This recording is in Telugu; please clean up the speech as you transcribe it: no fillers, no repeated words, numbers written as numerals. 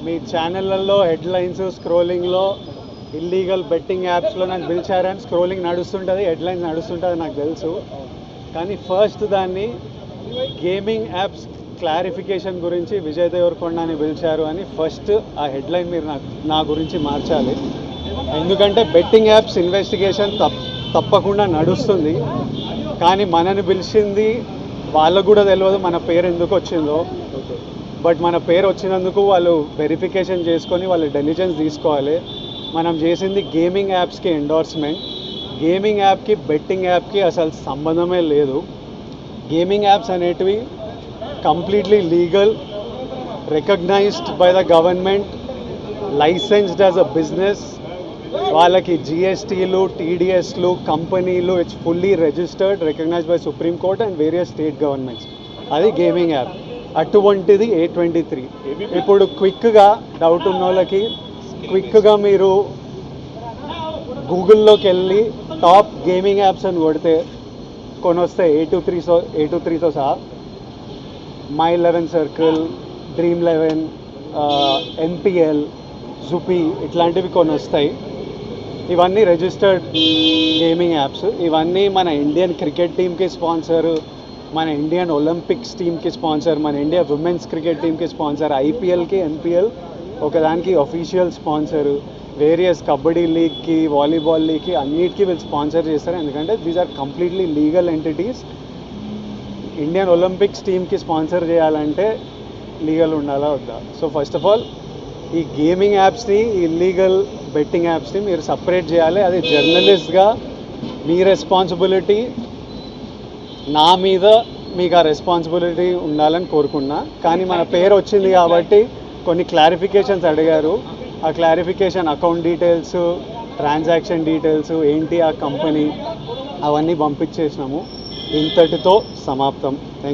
మీ ఛానళ్ళల్లో హెడ్లైన్స్ స్క్రోలింగ్లో ఇల్లీగల్ బెట్టింగ్ యాప్స్లో నాకు పిలిచారని స్క్రోలింగ్ నడుస్తుంటుంది, హెడ్లైన్స్ నడుస్తుంటుంది నాకు తెలుసు. కానీ ఫస్ట్ దాన్ని గేమింగ్ యాప్స్ క్లారిఫికేషన్ గురించి విజయ్ దేవరకొండని పిలిచారు అని ఫస్ట్ ఆ హెడ్లైన్ మీరు నా గురించి మార్చాలి. ఎందుకంటే బెట్టింగ్ యాప్స్ ఇన్వెస్టిగేషన్ తప్పకుండా నడుస్తుంది. కానీ మనని పిలిచింది వాళ్ళకు కూడా తెలియదు మన పేరు ఎందుకు వచ్చిందో. బట్ మన పేరు వచ్చినందుకు వాళ్ళు వెరిఫికేషన్ చేసుకొని వాళ్ళు డెలిజెన్స్ తీసుకోవాలి. మనం చేసింది గేమింగ్ యాప్స్కి ఎండోర్స్మెంట్. గేమింగ్ యాప్కి బెట్టింగ్ యాప్కి అసలు సంబంధమే లేదు. గేమింగ్ యాప్స్ అనేటివి completely legal, recognized by the government, licensed as a business. వాళ్ళకి జిఎస్టీలు, టీడీఎస్లు, కంపెనీలు, it's fully registered, recognized by supreme court and various state governments. అది గేమింగ్ యాప్. అటువంటిది A23. ఇప్పుడు క్విక్గా డౌట్ ఉన్న వాళ్ళకి క్విక్గా మీరు గూగుల్లోకి వెళ్ళి టాప్ గేమింగ్ యాప్స్ అని కొడితే కొన్ని వస్తాయి. A23తో సహా My11 Circle, Dream11, NPL, జుపీ ఇట్లాంటివి కొన్ని వస్తాయి. ఇవన్నీ రిజిస్టర్డ్ గేమింగ్ యాప్స్. ఇవన్నీ మన ఇండియన్ క్రికెట్ టీమ్కి స్పాన్సర్, మన ఇండియన్ ఒలింపిక్స్ టీమ్కి స్పాన్సర్, మన ఇండియా ఉమెన్స్ క్రికెట్ టీమ్కి స్పాన్సర్, ఐపీఎల్కి, ఎన్పిఎల్ ఒకదానికి అఫీషియల్ స్పాన్సరు, వేరియస్ కబడ్డీ లీగ్కి, వాలీబాల్ లీగ్కి అన్నిటికీ వీళ్ళు స్పాన్సర్ చేస్తారు. ఎందుకంటే these are completely legal entities. Indian Olympics టీమ్కి స్పాన్సర్ చేయాలంటే లీగల్ ఉండాలా వద్దా? సో ఫస్ట్ ఆఫ్ ఆల్ ఈ గేమింగ్ యాప్స్ని, ఇల్లీగల్ బెట్టింగ్ యాప్స్ని మీరు సపరేట్ చేయాలి. అది జర్నలిస్ట్గా మీ రెస్పాన్సిబిలిటీ. నా మీద మీకు ఆ రెస్పాన్సిబిలిటీ ఉండాలని కోరుకున్నా. కానీ మన పేరు వచ్చింది కాబట్టి కొన్ని క్లారిఫికేషన్స్ అడిగారు. ఆ clarification account details, transaction details ఏంటి ఆ కంపెనీ అవన్నీ పంపించేసినాము. ఇంతటితో సమాప్తం. థ్యాంక్